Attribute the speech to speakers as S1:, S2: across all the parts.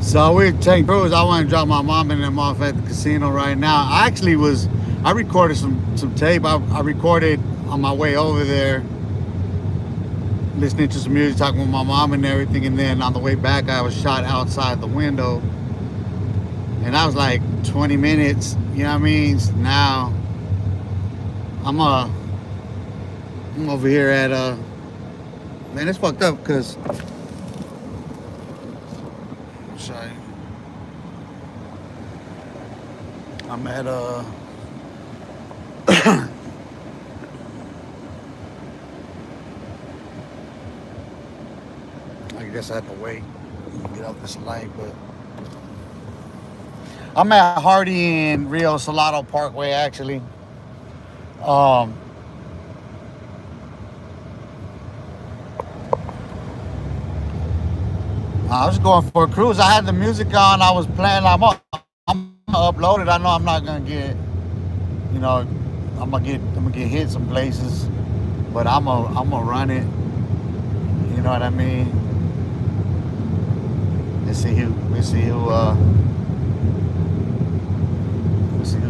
S1: So we're taking cruise. I want to drop my mom and them off at the casino right now. I recorded some tape. I recorded on my way over there, listening to some music, talking with my mom and everything. And then on the way back, I was shot outside the window. And I was like 20 minutes, you know what I mean? Now I'm I'm over here at man, it's fucked up because sorry. I'm at I guess I have to wait and get off this light, but I'm at Hardy and Rio Salado Parkway actually. Um I was going for a cruise. I had the music on. I was playing. I'm gonna upload it. I know I'm not gonna get, you know, I'm gonna get hit some places, but I'm gonna run it. You know what I mean? Let's see who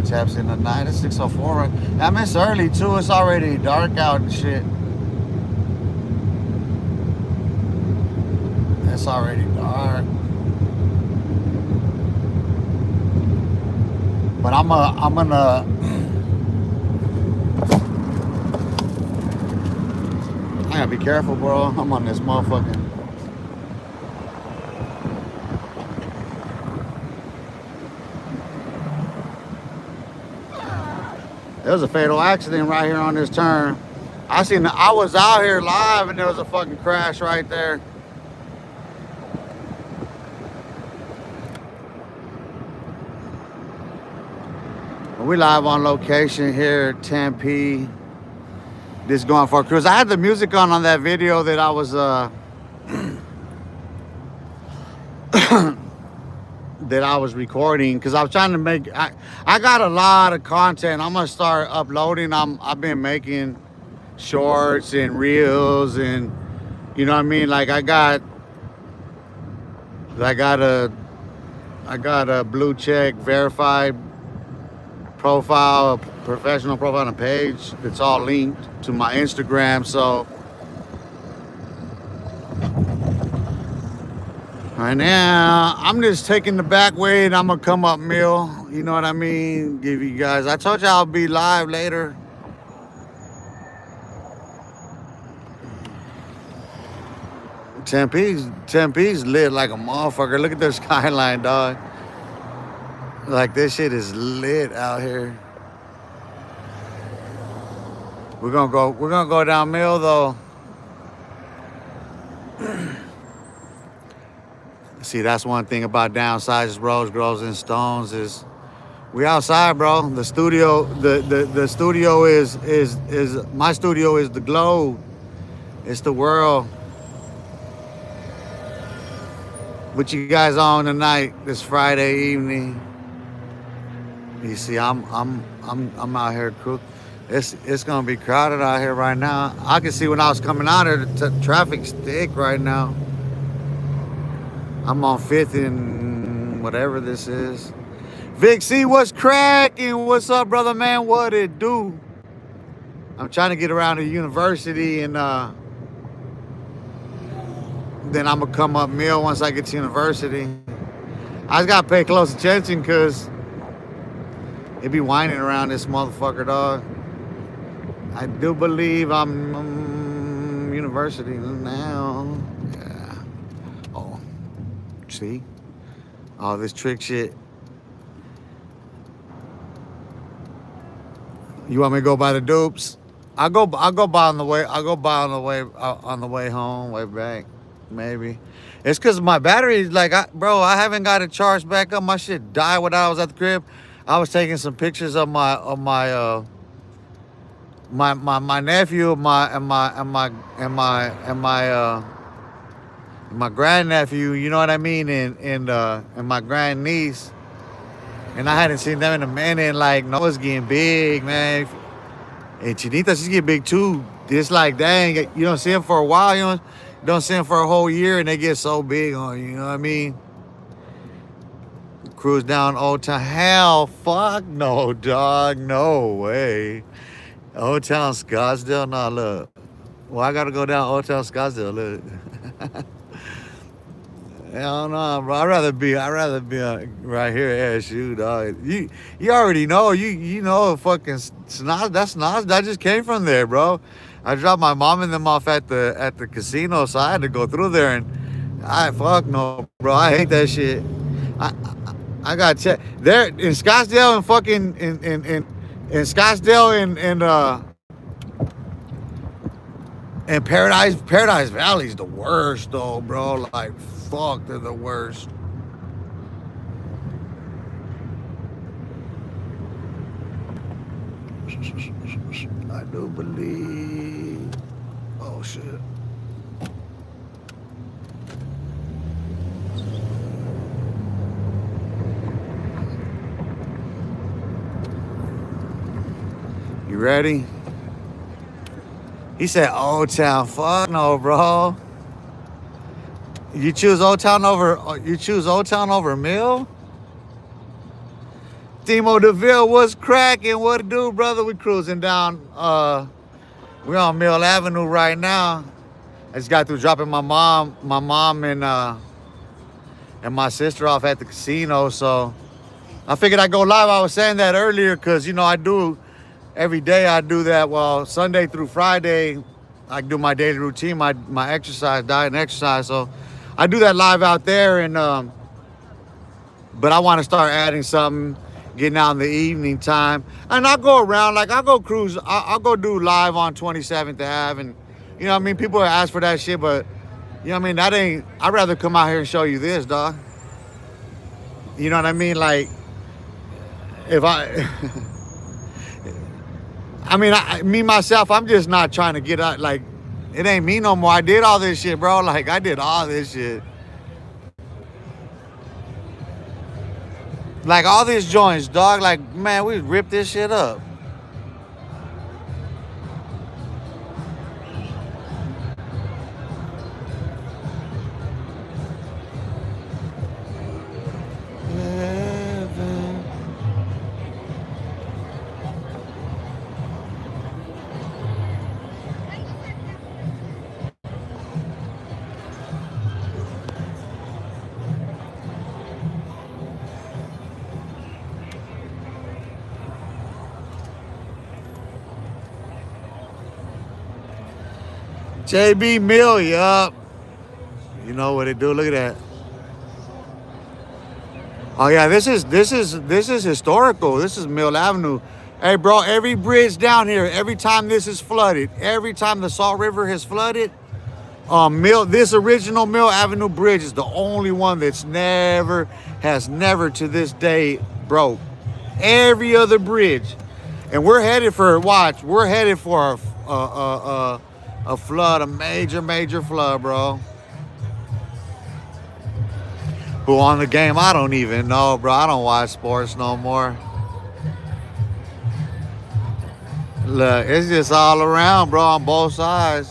S1: taps in tonight. It's 6:04. Right? I mean, it's early too. It's already dark out and shit. It's already dark. But I'm gonna I gotta be careful, bro. I'm on this motherfucking. There was a fatal accident right here on this turn. I was out here live and there was a fucking crash right there. We live on location here at Tempe. This going for a cruise. I had the music on that video that I was that I was recording because I was trying to make. I got a lot of content. I'm gonna start uploading. I've been making shorts and reels and you know what I mean. Like I got a blue check verified profile, a professional profile on a page that's all linked to my Instagram. So right now I'm just taking the back way and I'm gonna come up Mill. You know what I mean? Give you guys. I told you I'll be live later. Tempe's lit like a motherfucker. Look at the skyline, dog. Like this shit is lit out here. We're gonna go down Mill though. See, that's one thing about downsized roads, grows and stones is we outside, bro. The studio, the studio is my studio is the globe. It's the world. What you guys on tonight? This Friday evening. You see, I'm out here cool. It's gonna be crowded out here right now. I can see when I was coming out here, the traffic's thick right now. I'm on 5th and whatever this is. Vic C, what's cracking? What's up, brother man? What it do? I'm trying to get around to university and then I'm gonna come up Mill once I get to university. I just gotta pay close attention because it be whining around this motherfucker, dog. I do believe I'm university now. Yeah. Oh, see? All this trick shit. You want me to go by the dupes? I'll go by on the way. I'll go by on the way home, way back. Maybe. It's because my battery is like, bro, I haven't got it charged back up. My shit died when I was at the crib. I was taking some pictures of my nephew, my grandnephew. You know what I mean, and my grandniece. And I hadn't seen them in a minute. Like Noah's getting big, man. And Chinita, she's getting big too. It's like, dang, you don't see him for a while, you don't see him for a whole year, and they get so big on you. You know what I mean? cruise down Old Town. Hell, fuck no, dog. No way. Old Town Scottsdale? Nah, look. Well, I gotta go down Old Town Scottsdale. Look. Hell no, bro. I'd rather be right here at SU, dog. You already know. You know fucking Snoz. That's Snoz. I just came from there, bro. I dropped my mom and them off at the casino, so I had to go through there, and I fuck no, bro. I hate that shit. I I got check there in Scottsdale and fucking in Scottsdale and Paradise Valley's the worst though, bro. Like fuck, they're the worst. I do believe. Oh shit. You ready? He said Old Town. Fuck no, bro. You choose Old Town over Mill? Timo DeVille, what's cracking? What it do, brother? We cruising down. We on Mill Avenue right now. I just got through dropping my mom and my sister off at the casino. So I figured I'd go live. I was saying that earlier because you know I do every day. I do that. Well, Sunday through Friday, I do my daily routine, my exercise, diet and exercise. So I do that live out there, and but I want to start adding something. Getting out in the evening time, and I'll go around, like I'll go cruise, I'll go do live on 27th Ave, and you know what I mean, people ask for that shit, but you know what I mean, that ain't, I'd rather come out here and show you this, dog. You know what I mean? Like if me myself, I'm just not trying to get out, like it ain't me no more. I did all this shit, bro. Like I did all this shit. Like all these joints, dog, like, man, we ripped this shit up. JB Mill, yup. You know what it do? Look at that. Oh yeah, this is historical. This is Mill Avenue. Hey bro, every bridge down here, every time this is flooded, every time the Salt River has flooded, this original Mill Avenue bridge is the only one that's never to this day broke. Every other bridge, and we're headed for a flood, a major flood, bro. Who on the game? I don't even know, bro. I don't watch sports no more. Look, it's just all around, bro, on both sides.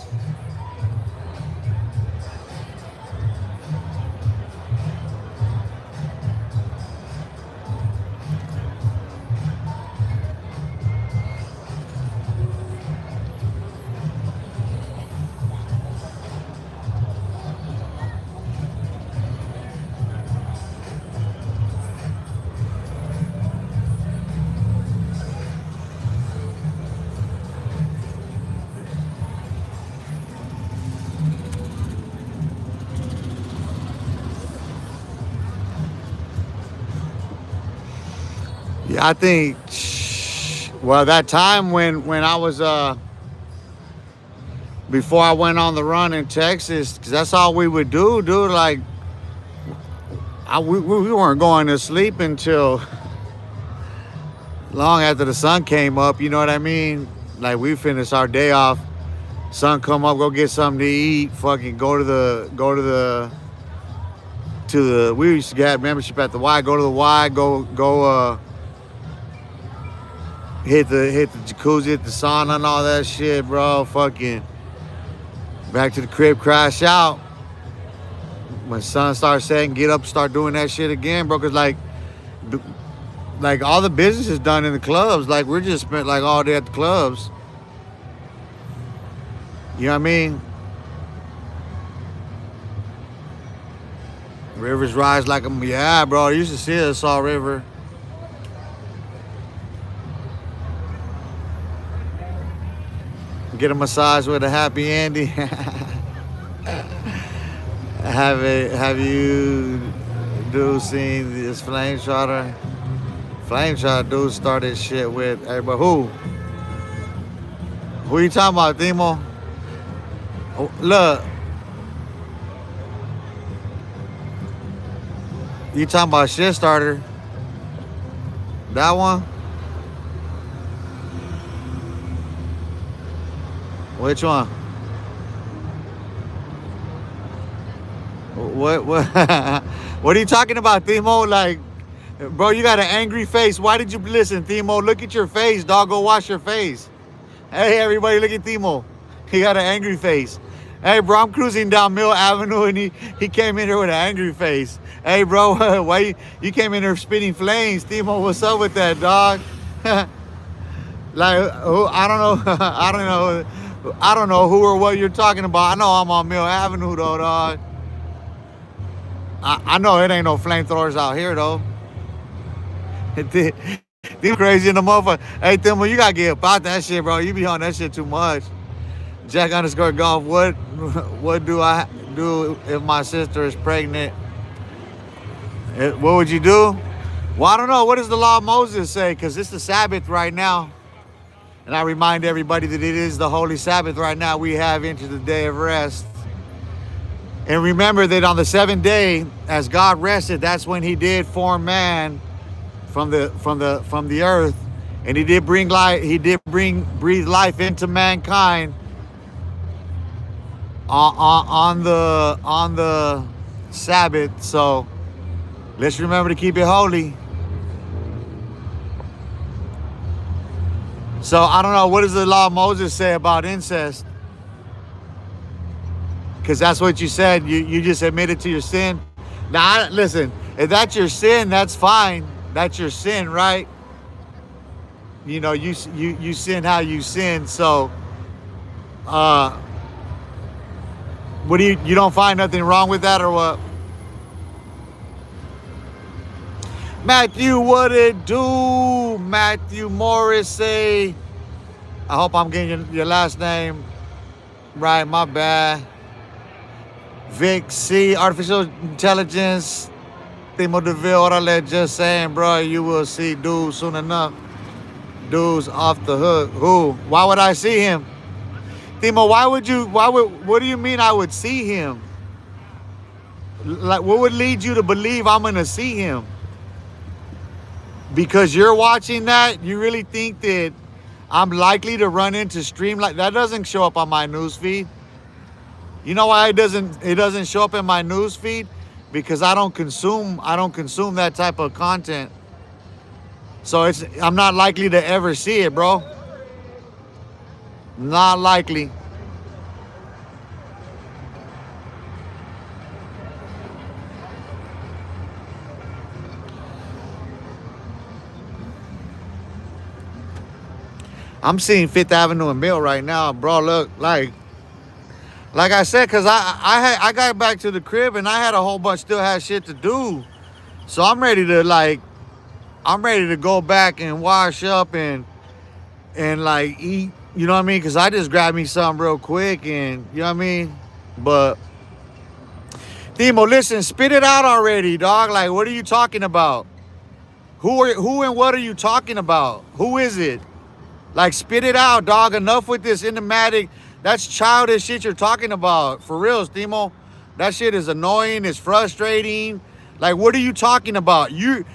S1: Yeah, I think, well, that time when I was, before I went on the run in Texas, because that's all we would do, dude. Like, we weren't going to sleep until long after the sun came up, you know what I mean? Like, we finished our day off, sun come up, go get something to eat, fucking go to the, we used to get membership at the Y, go to the Y, go, hit the jacuzzi, hit the sauna and all that shit, bro. Fucking back to the crib, crash out. When sun starts setting, get up, start doing that shit again, bro. Cause like B- Like all the business is done in the clubs. Like we're just spent like all day at the clubs. You know what I mean? Rivers rise like a, yeah, bro. I used to see a Saw River. Get a massage with a happy Andy. Have you do seen this flame shotter? Flame shotter dude started shit with, hey, but who? Who you talking about, Timo? Oh, look, you talking about shit starter? That one? Which one? What what are you talking about, Timo? Like, bro, you got an angry face. Why did you listen, Timo? Look at your face, dog. Go wash your face. Hey, everybody, look at Timo. He got an angry face. Hey, bro, I'm cruising down Mill Avenue and he came in here with an angry face. Hey, bro, why you came in here spitting flames? Timo, what's up with that, dog? Like, I don't know. I don't know who or what you're talking about. I know I'm on Mill Avenue, though, dog. I know it ain't no flamethrowers out here, though. They crazy in the motherfucker. Hey, Timo, you gotta get about that shit, bro. You be on that shit too much. Jack _ golf. What do I do if my sister is pregnant? What would you do? Well, I don't know. What does the law of Moses say? Because it's the Sabbath right now. And I remind everybody that it is the Holy Sabbath right now. We have entered the day of rest. And remember that on the seventh day, as God rested, that's when he did form man from the earth. And he did bring life, breathe life into mankind on the Sabbath. So let's remember to keep it holy. So I don't know, what does the law of Moses say about incest? Because that's what you said. You just admitted to your sin. Now, listen, if that's your sin, that's fine. That's your sin, right? You know, you sin how you sin. So, what do you don't find nothing wrong with that or what? Matthew, what it do? Matthew Morris say. I hope I'm getting your last name right. My bad. Vic C, artificial intelligence. Timo DeVille, orale, just saying, bro, you will see dudes soon enough. Dudes off the hook. Who? Why would I see him? Timo, what do you mean I would see him? Like, what would lead you to believe I'm gonna see him? Because you're watching that, you really think that I'm likely to run into stream like that? Doesn't show up on my news feed. You know why it doesn't show up in my news feed? Because I don't consume that type of content. So I'm not likely to ever see it, bro. Not likely. I'm seeing Fifth Avenue and Mill right now, bro. Look, like I said, cause I got back to the crib and I had a whole bunch, still had shit to do. So I'm ready to go back and wash up and like eat, you know what I mean? Cause I just grabbed me something real quick and you know what I mean? But Timo, listen, spit it out already, dog. Like, what are you talking about? Who and what are you talking about? Who is it? Like, spit it out, dog. Enough with this enigmatic. That's childish shit you're talking about. For real, Timo. That shit is annoying. It's frustrating. Like, what are you talking about? You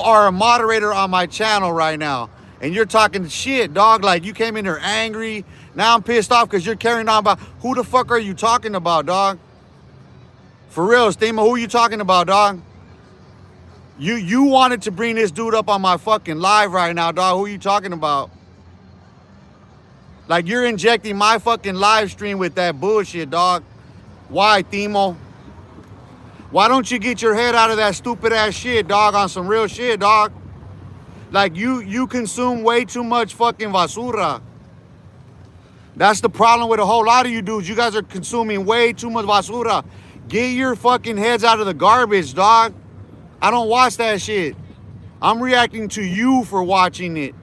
S1: are a moderator on my channel right now. And you're talking shit, dog. Like, you came in here angry. Now I'm pissed off because you're carrying on about who the fuck are you talking about, dog? For real, Timo. Who are you talking about, dog? You wanted to bring this dude up on my fucking live right now, dog. Who are you talking about? Like, you're injecting my fucking live stream with that bullshit, dog. Why, Timo? Why don't you get your head out of that stupid ass shit, dog, on some real shit, dog? Like, you consume way too much fucking basura. That's the problem with a whole lot of you dudes. You guys are consuming way too much basura. Get your fucking heads out of the garbage, dog. I don't watch that shit. I'm reacting to you for watching it.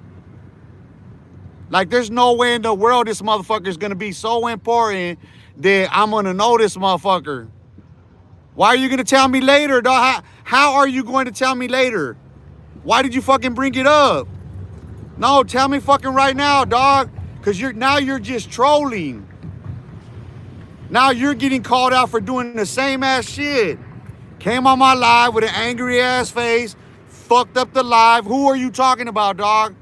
S1: Like, there's no way in the world this motherfucker is going to be so important that I'm going to know this motherfucker. Why are you going to tell me later, dog? How are you going to tell me later? Why did you fucking bring it up? No, tell me fucking right now, dog. Because you're just trolling. Now you're getting called out for doing the same ass shit. Came on my live with an angry ass face. Fucked up the live. Who are you talking about, dog?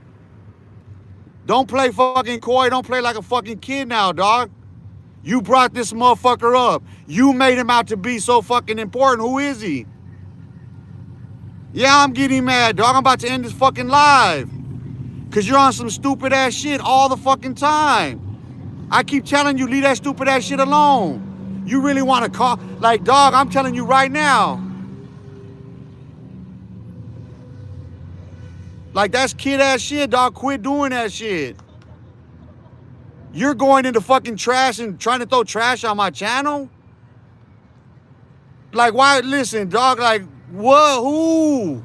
S1: Don't play fucking coy. Don't play like a fucking kid now, dog. You brought this motherfucker up. You made him out to be so fucking important. Who is he? Yeah, I'm getting mad, dog. I'm about to end this fucking live. Because you're on some stupid ass shit all the fucking time. I keep telling you, leave that stupid ass shit alone. You really want to call... Like, dog, I'm telling you right now. Like, that's kid ass shit, dog. Quit doing that shit. You're going into fucking trash and trying to throw trash on my channel? Like, why? Listen, dog, like, what? Who?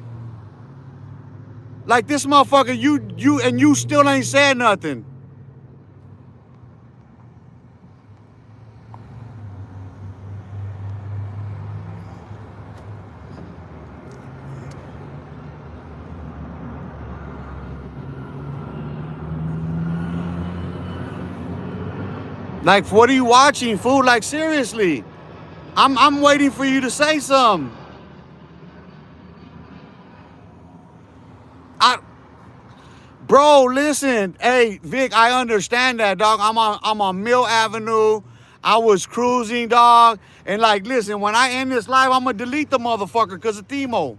S1: Like, this motherfucker, you still ain't said nothing. Like, what are you watching, fool? Like, seriously. I'm waiting for you to say something. Bro, listen. Hey, Vic, I understand that, dog. I'm on Mill Avenue. I was cruising, dog. And like, listen, when I end this live, I'm gonna delete the motherfucker because of Timo.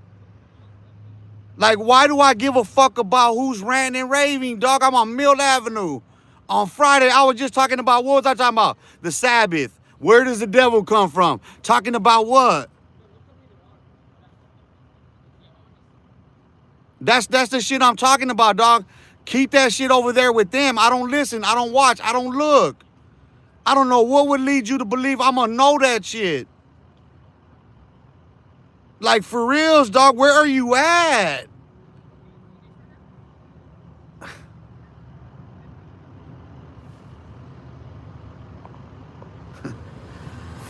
S1: Like, why do I give a fuck about who's ranting and raving, dog? I'm on Mill Avenue. On Friday, I was just talking about, what was I talking about? The Sabbath. Where does the devil come from? Talking about what? That's the shit I'm talking about, dog. Keep that shit over there with them. I don't listen. I don't watch. I don't look. I don't know what would lead you to believe I'm gonna know that shit. Like, for reals, dog, where are you at?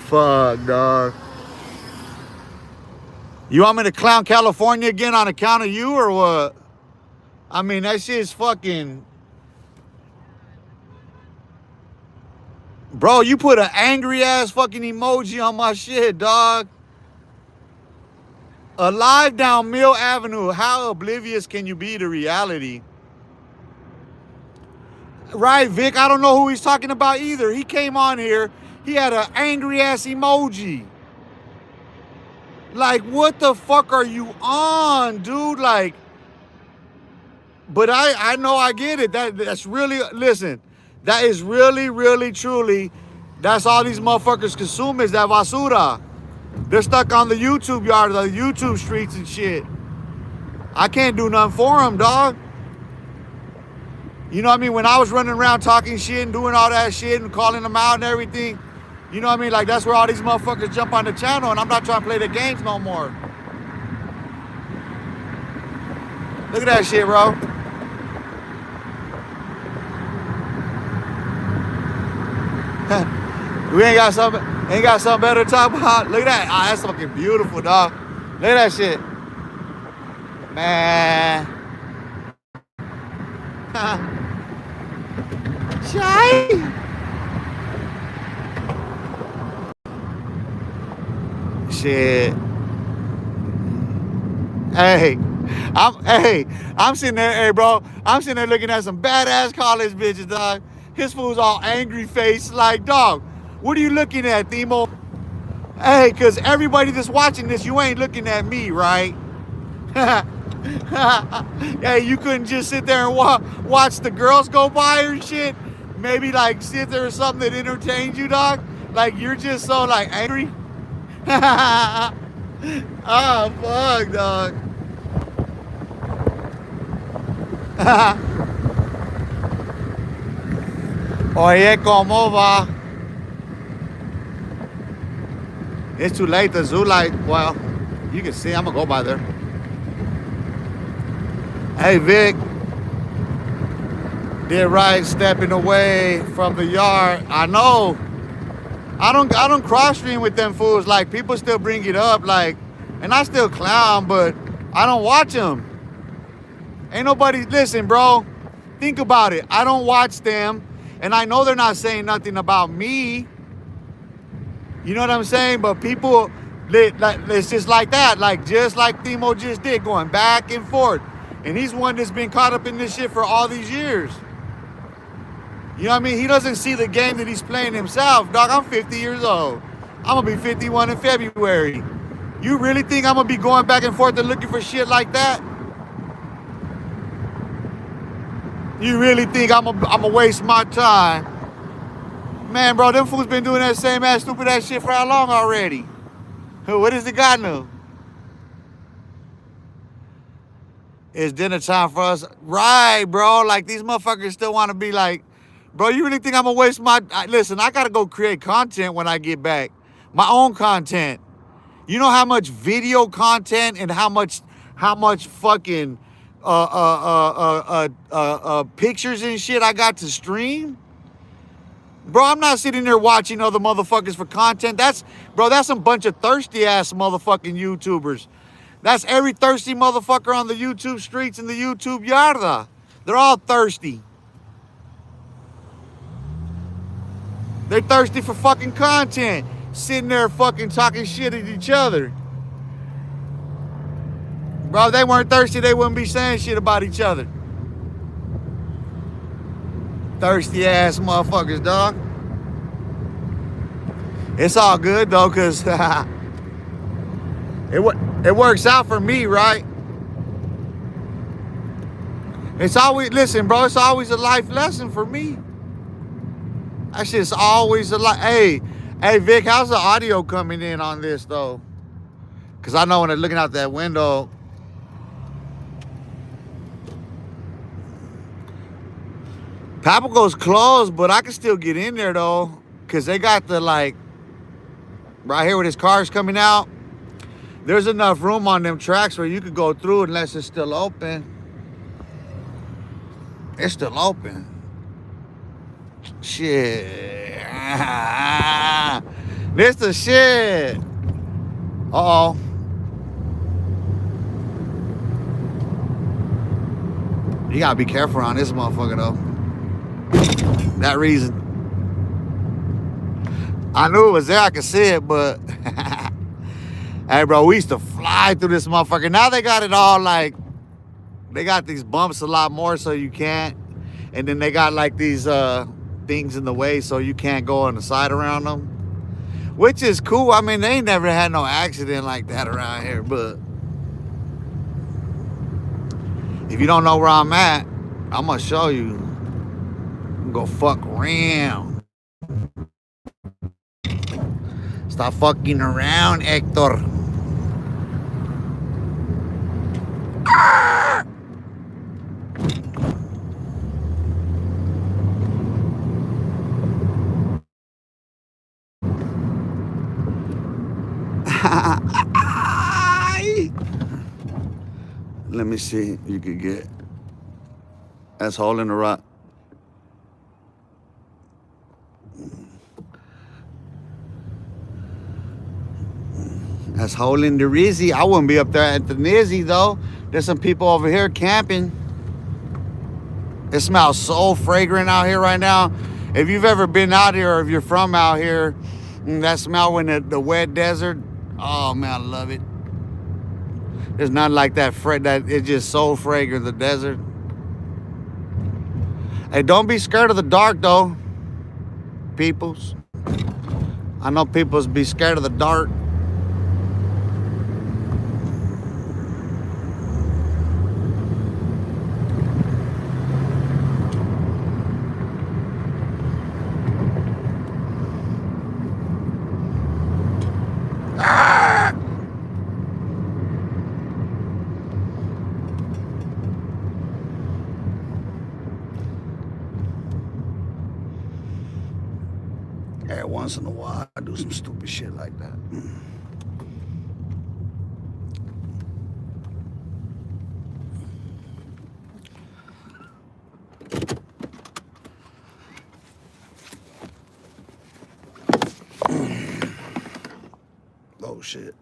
S1: Fuck, dog. You want me to clown California again on account of you or what? I mean, that shit's fucking... Bro, you put an angry ass fucking emoji on my shit, dog. Alive down Mill Avenue. How oblivious can you be to reality? Right, Vic? I don't know who he's talking about either. He came on here. He had an angry ass emoji. Like, what the fuck are you on, dude? Like, but I know I get it. That's really, listen, that is really, really, truly, that's all these motherfuckers consume is that basura. They're stuck on the YouTube yard, the YouTube streets and shit. I can't do nothing for them, dog. You know what I mean? When I was running around talking shit and doing all that shit and calling them out and everything, you know what I mean? Like, that's where all these motherfuckers jump on the channel, and I'm not trying to play the games no more. Look at that shit, bro. We ain't got something better to talk about. Look at that. Ah, that's fucking beautiful, dog. Look at that shit. Man. Shy. Shit. I'm sitting there, hey bro, I'm sitting there looking at some badass college bitches, dog. His fool's all angry face, like, dog, what are you looking at, Themo? Hey, cause everybody that's watching this, you ain't looking at me, right? Hey, you couldn't just sit there and watch the girls go by or shit? Maybe like sit there or something that entertains you, dog? Like, you're just so like angry. Oh, fuck, dog. Oye, ¿cómo va? It's too late. The zoo light, well, you can see. I'm going to go by there. Hey, Vic. Did right stepping away from the yard. I know. I don't cross stream with them fools. Like, people still bring it up, like, and I still clown, but I don't watch them. Ain't nobody, listen, bro, think about it. I don't watch them, and I know they're not saying nothing about me. You know what I'm saying? But people, it's just like that, like, just like Themo just did, going back and forth. And he's one that's been caught up in this shit for all these years. You know what I mean? He doesn't see the game that he's playing himself. Dog, I'm 50 years old. I'm going to be 51 in February. You really think I'm going to be going back and forth and looking for shit like that? You really think I'm going to waste my time? Man, bro, them fools been doing that same ass stupid ass shit for how long already? What does the guy know? It's dinner time for us. Right, bro. Like, these motherfuckers still want to be like, bro, you really think I'm gonna waste my... Listen, I gotta go create content when I get back. My own content. You know how much video content and how much fucking pictures and shit I got to stream? Bro, I'm not sitting there watching other motherfuckers for content. That's some bunch of thirsty ass motherfucking YouTubers. That's every thirsty motherfucker on the YouTube streets and the YouTube yarda. They're all thirsty. They're thirsty for fucking content. Sitting there fucking talking shit at each other. Bro, if they weren't thirsty, they wouldn't be saying shit about each other. Thirsty ass motherfuckers, dog. It's all good though, cause it works out for me, right? It's always, listen, bro, it's always a life lesson for me. That shit's always a lot. Hey, Vic, how's the audio coming in on this, though? Because I know when they're looking out that window. Papago's closed, but I can still get in there, though. Because they got the, like, right here where this car's coming out. There's enough room on them tracks where you could go through unless it's still open. It's still open. Shit. This the shit. Uh-oh. You gotta be careful on this motherfucker though. That reason. I knew it was there, I could see it, but hey bro, we used to fly through this motherfucker. Now they got it all like, they got these bumps a lot more so you can't. And then they got like these things in the way so you can't go on the side around them, which is cool. I mean, they ain't never had no accident like that around here, but if you don't know where I'm at, I'm gonna show you. I'm gonna go fuck around. Stop fucking around, Hector. Let me see. You could get. That's hole in the rock. That's hole in the Rizzy. I wouldn't be up there at the Nizzy though. There's some people over here camping. It smells so fragrant out here right now. If you've ever been out here or if you're from out here, that smell when the wet desert. Oh man, I love it. There's nothing like that. That it's just so fragrant, the desert. Hey, don't be scared of the dark though, peoples. I know peoples be scared of the dark.
S2: Every once in a while, I do some stupid shit like that. Oh shit.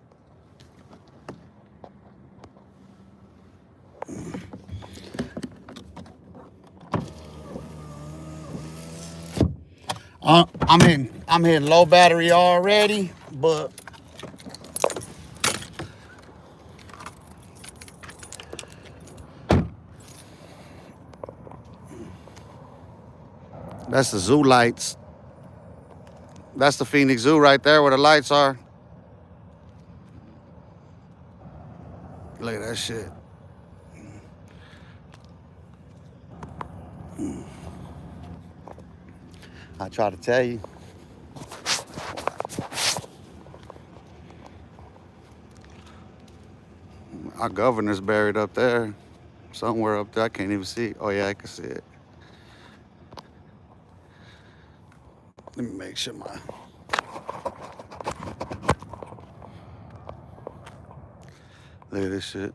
S2: I'm hitting low battery already, but that's the zoo lights. That's the Phoenix Zoo right there where the lights are. Look at that shit. I try to tell you. Our governor's buried up there. Somewhere up there. I can't even see it. Oh yeah, I can see it. Let me make sure my look at this shit.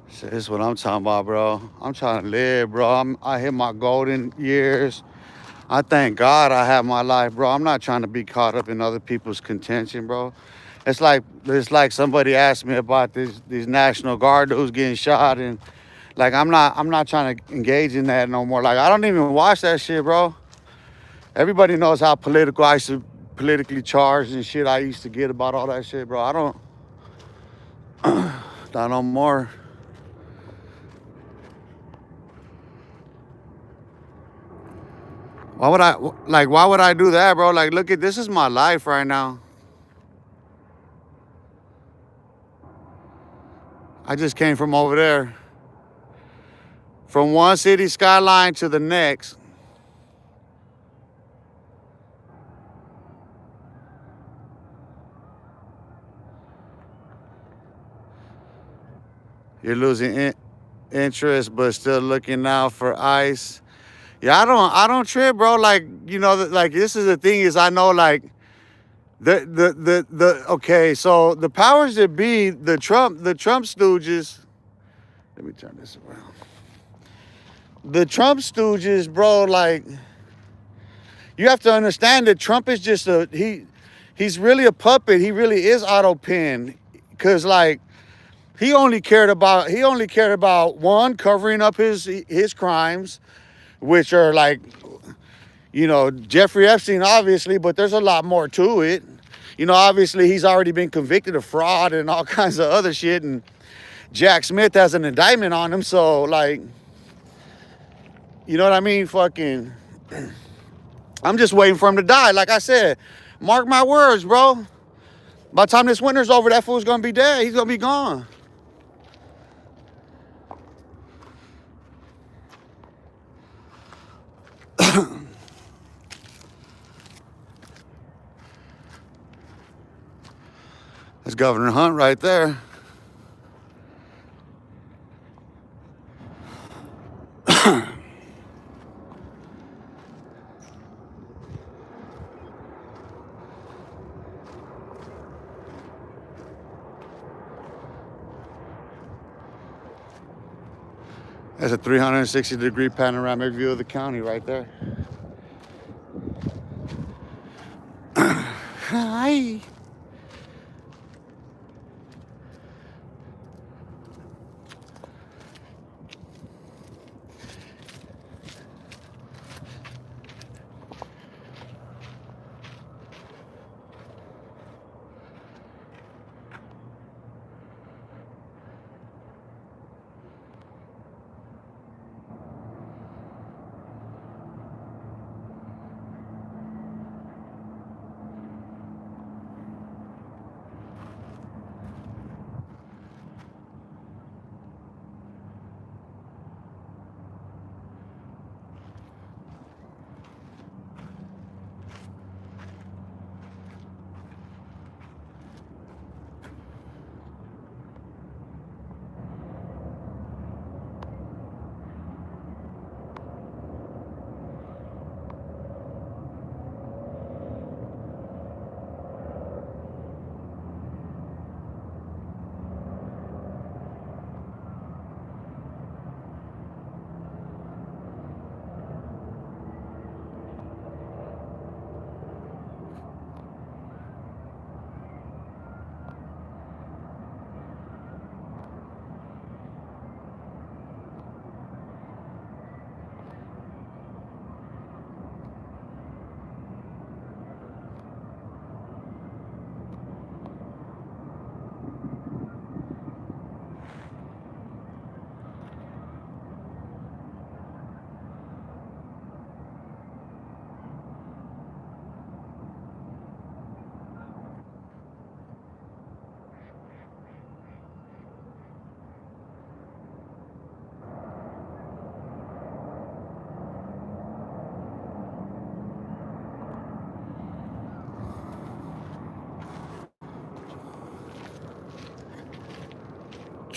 S2: Shit, this is what I'm talking about, bro. I'm trying to live, bro. I hit my golden years. I thank God I have my life, bro. I'm not trying to be caught up in other people's contention, bro. It's like somebody asked me about these National Guard dudes getting shot, and like I'm not trying to engage in that no more. Like I don't even watch that shit, bro. Everybody knows how political I used to politically charged and shit I used to get about all that shit, bro. I don't not no more. Why would I do that, bro? Like look at this is my life right now. I just came from over there. From one city skyline to the next. You're losing interest, but still looking out for ice. Yeah, I don't trip, bro. Like like this is the thing is I know like the okay. So the powers that be, the Trump stooges. Let me turn this around. The Trump stooges, bro. Like you have to understand that Trump is just he's really a puppet. He really is Otto Penn, cause like he only cared about one covering up his crimes, which are like Jeffrey Epstein obviously, but there's a lot more to it. Obviously he's already been convicted of fraud and all kinds of other shit, and Jack Smith has an indictment on him. So like, you know what I mean? Fucking, I'm just waiting for him to die. Like I said, mark my words, bro. By the time this winter's over, that fool's gonna be dead. He's gonna be gone. That's Governor Hunt right there. That's a 360-degree panoramic view of the county right there. Hi.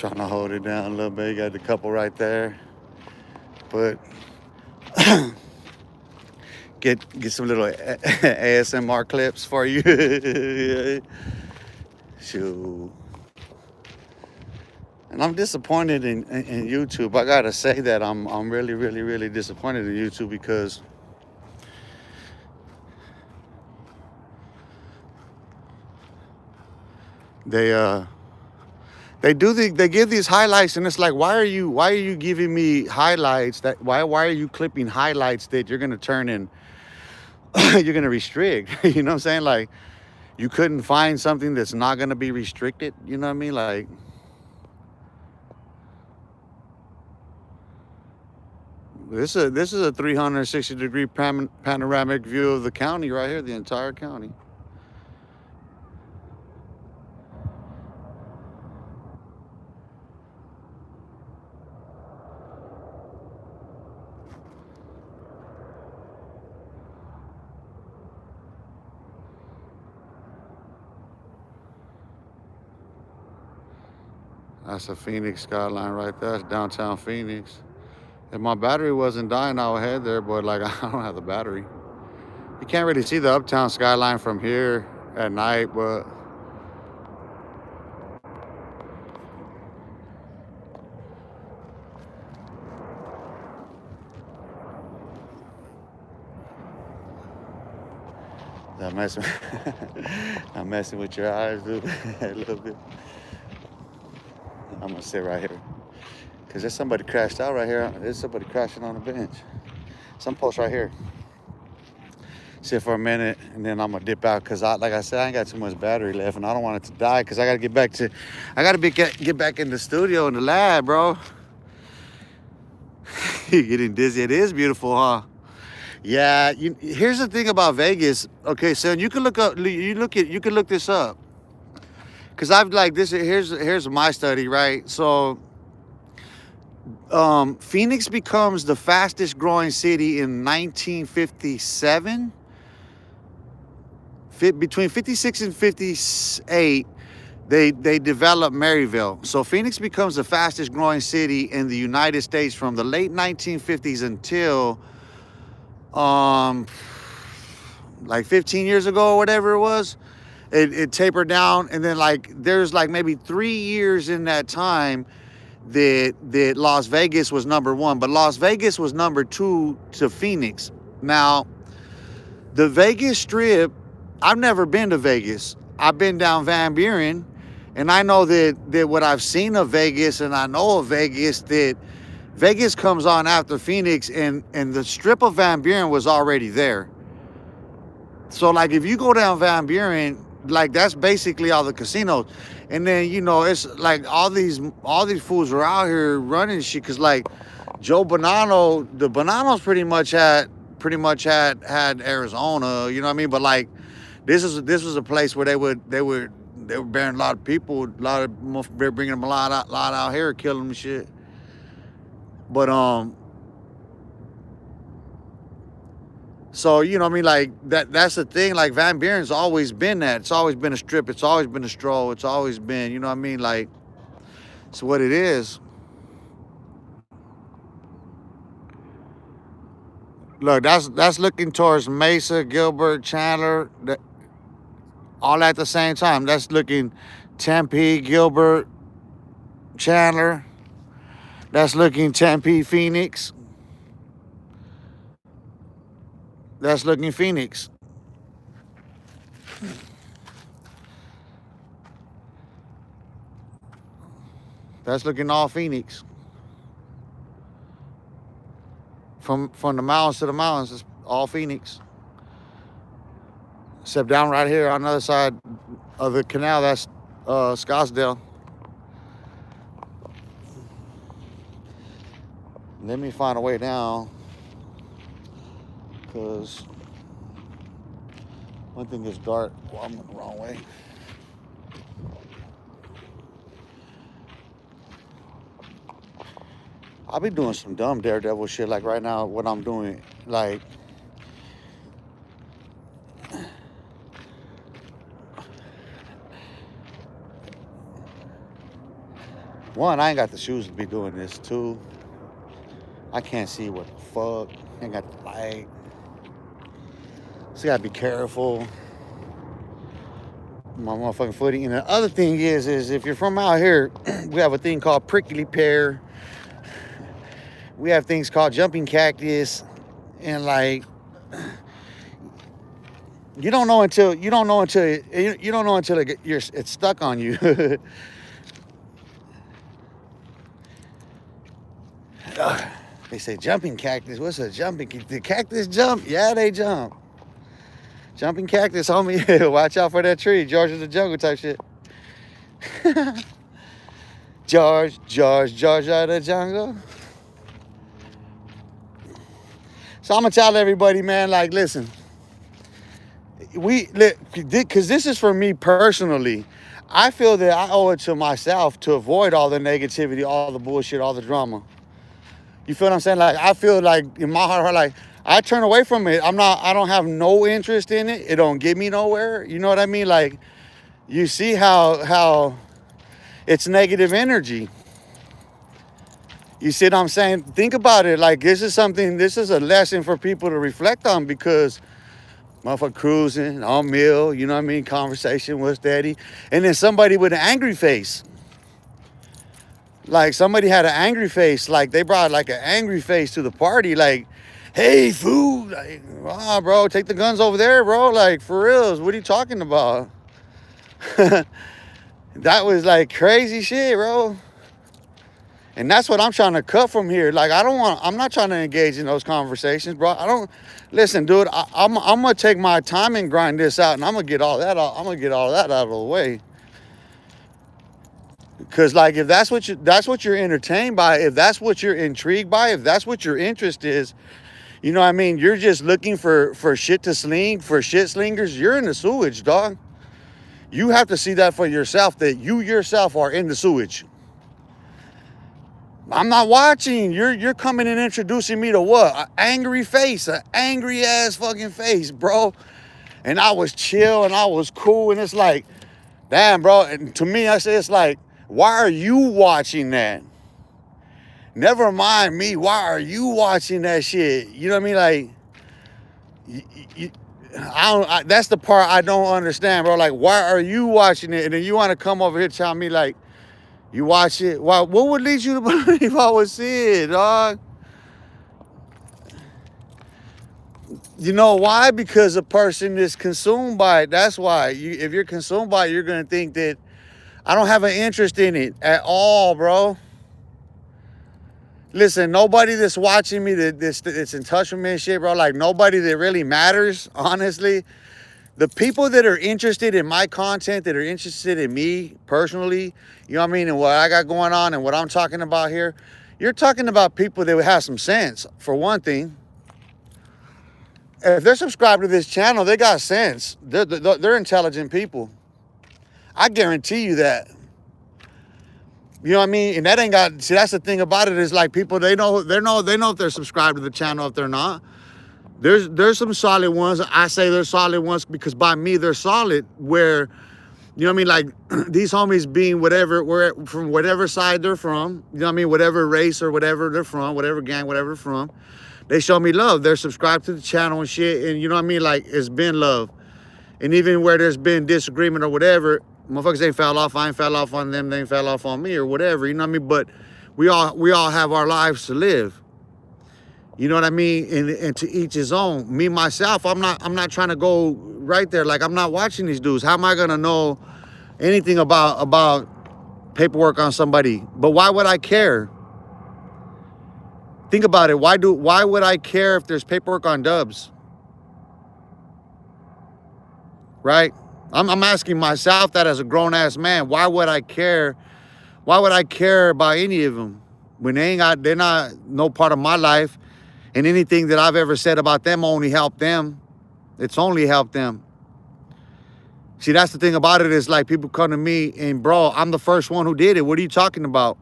S2: trying to hold it down a little bit. You got the couple right there. But get some little ASMR clips for you. Shoot. And I'm disappointed in YouTube. I gotta say that I'm really, really, really disappointed in YouTube because they give these highlights, and it's like, why are you giving me highlights why are you clipping highlights that you're gonna turn in you're gonna restrict? You know what I'm saying? Like, you couldn't find something that's not gonna be restricted, you know what I mean? Like, this is a 360-degree panoramic view of the county right here, the entire county. That's a Phoenix skyline right there. That's downtown Phoenix. If my battery wasn't dying, I would head there, but like, I don't have the battery. You can't really see the uptown skyline from here at night, but I'm messing with your eyes, dude, a little bit. I'm gonna sit right here. Cause there's somebody crashed out right here. There's somebody crashing on the bench. Some post right here. Sit for a minute, and then I'm gonna dip out. Cause like I said, I ain't got too much battery left, and I don't want it to die. Cause I gotta get back in the studio in the lab, bro. You're getting dizzy. It is beautiful, huh? Yeah. Here's the thing about Vegas. Okay, son, you can look this up. Cause I've like this. Here's my study, right? So. Phoenix becomes the fastest growing city in 1957. Between 56 and 58, they developed Maryville. So Phoenix becomes the fastest growing city in the United States from the late 1950s until like 15 years ago or whatever it was. It tapered down, and then like there's like maybe 3 years in that time that Las Vegas was number one, but Las Vegas was number two to Phoenix. Now, the Vegas Strip, I've never been to Vegas. I've been down Van Buren, and I know that what I've seen of Vegas, and I know of Vegas, that Vegas comes on after Phoenix, and the Strip of Van Buren was already there. So, like, if you go down Van Buren, like, that's basically all the casinos. And then, you know, it's like all these fools are out here running shit. Cause like Joe Bonanno, the Bonannos pretty much had Arizona, you know what I mean? But like, this was a place where they were bearing a lot of people, they're bringing them a lot out here, killing them and shit. But so, you know what I mean? Like, that's the thing. Like, Van Buren's always been that. It's always been a strip. It's always been a stroll. It's always been, you know what I mean? Like, it's what it is. Look, that's looking towards Mesa, Gilbert, Chandler, all at the same time. That's looking Tempe, Gilbert, Chandler. That's looking Tempe, Phoenix. That's looking Phoenix. That's looking all Phoenix. From the mountains to the mountains, it's all Phoenix. Except down right here on the other side of the canal, that's Scottsdale. Let me find a way down. Because one thing is dark. Well, I'm going the wrong way. I'll be doing some dumb daredevil shit like right now, what I'm doing. Like, One, I ain't got the shoes to be doing this. Two, I can't see what the fuck. Ain't got the light. So you gotta be careful. My motherfucking footing. And the other thing is if you're from out here, we have a thing called prickly pear. We have things called jumping cactus, and like you don't know until it's stuck on you. They say jumping cactus. What's a jumping? The cactus jump? Yeah, they jump. Jumping cactus, homie. Watch out for that tree. George of the Jungle type shit. George out of the jungle. So I'm gonna tell everybody, man, like, listen, because this is for me personally. I feel that I owe it to myself to avoid all the negativity, all the bullshit, all the drama. You feel what I'm saying? Like, I feel like in my heart, like, I turn away from it. I don't have no interest in it. It don't get me nowhere. You know what I mean? Like, you see how it's negative energy. You see what I'm saying? Think about it. Like, this is a lesson for people to reflect on, because motherfucker cruising, on meal, you know what I mean? Conversation with daddy. And then somebody with an angry face. Like, somebody had an angry face. Like, they brought like an angry face to the party. Like, hey, food. Like, bro, take the guns over there, bro. Like, for reals, what are you talking about? That was like crazy shit, bro. And that's what I'm trying to cut from here. Like, I'm not trying to engage in those conversations, bro. Listen, dude, I'm going to take my time and grind this out, and I'm going to get all that out. I'm going to get all that out of the way. Because, like, if that's what you're entertained by, if that's what you're intrigued by, if that's what your interest is, you know what I mean? You're just looking for shit to sling, for shit slingers. You're in the sewage, dog. You have to see that for yourself, that you yourself are in the sewage. I'm not watching. You're coming and introducing me to what? An angry face, an angry ass fucking face, bro. And I was chill and I was cool. And it's like, damn, bro. And to me, I say, it's like, why are you watching that? Never mind me. Why are you watching that shit? You know what I mean? Like, that's the part I don't understand, bro. Like, why are you watching it? And then you want to come over here and tell me, like, you watch it? Why? What would lead you to believe I would see it, dog? You know why? Because a person is consumed by it. That's why. If you're consumed by it, you're going to think that I don't have an interest in it at all, bro. Listen, nobody that's watching me that's in touch with me and shit, bro, like, nobody that really matters, honestly. The people that are interested in my content, that are interested in me personally, you know what I mean, and what I got going on and what I'm talking about here, you're talking about people that have some sense, for one thing. If they're subscribed to this channel, they got sense. They're intelligent people. I guarantee you that. You know what I mean? And that ain't got, see, that's the thing about it, is like, people, they know if they're subscribed to the channel, if they're not. There's some solid ones. I say they're solid ones because by me, they're solid, where, you know what I mean? Like, these homies being from whatever side they're from, you know what I mean? Whatever race or whatever they're from, whatever gang, whatever they're from, they show me love. They're subscribed to the channel and shit. And you know what I mean? Like, it's been love. And even where there's been disagreement or whatever, motherfuckers ain't fell off. I ain't fell off on them. They ain't fell off on me or whatever. You know what I mean? But we all have our lives to live. You know what I mean? And to each his own. Me, myself, I'm not trying to go right there. Like, I'm not watching these dudes. How am I gonna know anything about paperwork on somebody? But why would I care? Think about it. Why would I care if there's paperwork on Dubs? Right? I'm asking myself that as a grown-ass man. Why would I care? Why would I care about any of them when they're not no part of my life? And anything that I've ever said about them only helped them. It's only helped them. See, that's the thing about it, is like, people come to me and, bro, I'm the first one who did it. What are you talking about?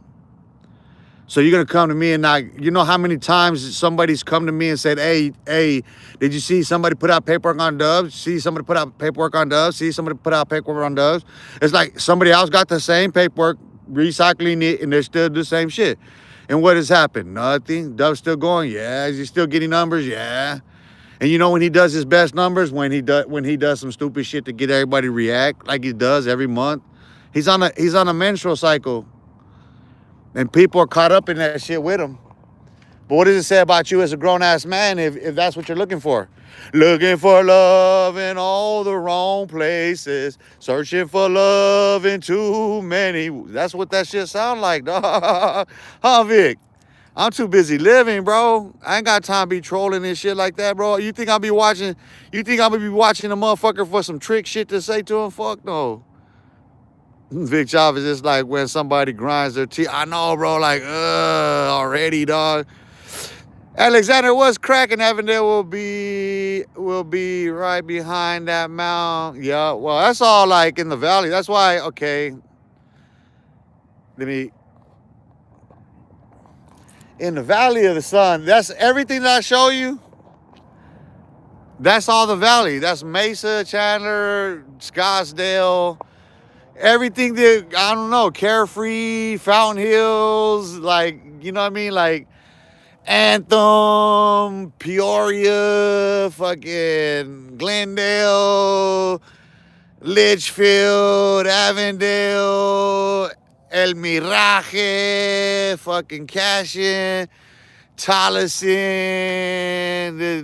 S2: So you're going to come to me and, like, you know how many times somebody's come to me and said, hey, did you see somebody put out paperwork on Dubs? See somebody put out paperwork on Dubs? See somebody put out paperwork on Dubs? It's like somebody else got the same paperwork, recycling it, and they're still the same shit. And what has happened? Nothing. Dove's still going. Yeah. Is he still getting numbers? Yeah. And you know when he does his best numbers, when he does some stupid shit to get everybody to react like he does every month. He's on a menstrual cycle, and people are caught up in that shit with him. But what does it say about you as a grown-ass man if that's what you're looking for? Looking for love in all the wrong places. Searching for love in too many. That's what that shit sound like, dog. Huh, Vic? I'm too busy living, bro. I ain't got time to be trolling and shit like that, bro. You think I'm gonna be watching a motherfucker for some trick shit to say to him? Fuck no. Vic Chavez is like when somebody grinds their teeth. I know, bro, like, already, dog. Alexander was cracking. Avondale will be right behind that mound. Yeah, well, that's all like in the valley. That's why, okay. In the Valley of the Sun, that's everything that I show you. That's all the valley. That's Mesa, Chandler, Scottsdale, everything that, I don't know, Carefree, Fountain Hills, like, you know what I mean? Like, Anthem, Peoria, fucking Glendale, Litchfield, Avondale, El Mirage, fucking Cashin, Tolleson,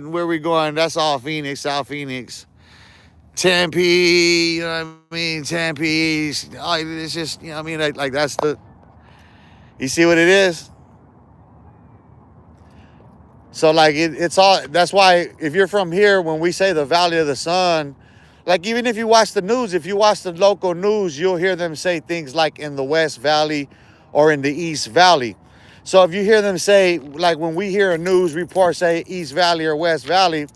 S2: where we going? That's all Phoenix, South Phoenix. Tempe, you know what I mean? Tempe, oh, it's just, you know what I mean? Like that's the, you see what it is? So like it's all, that's why if you're from here, when we say the Valley of the Sun, like even if you watch the news, if you watch the local news, you'll hear them say things like in the West Valley or in the East Valley. So if you hear them say, like when we hear a news report say East Valley or West Valley,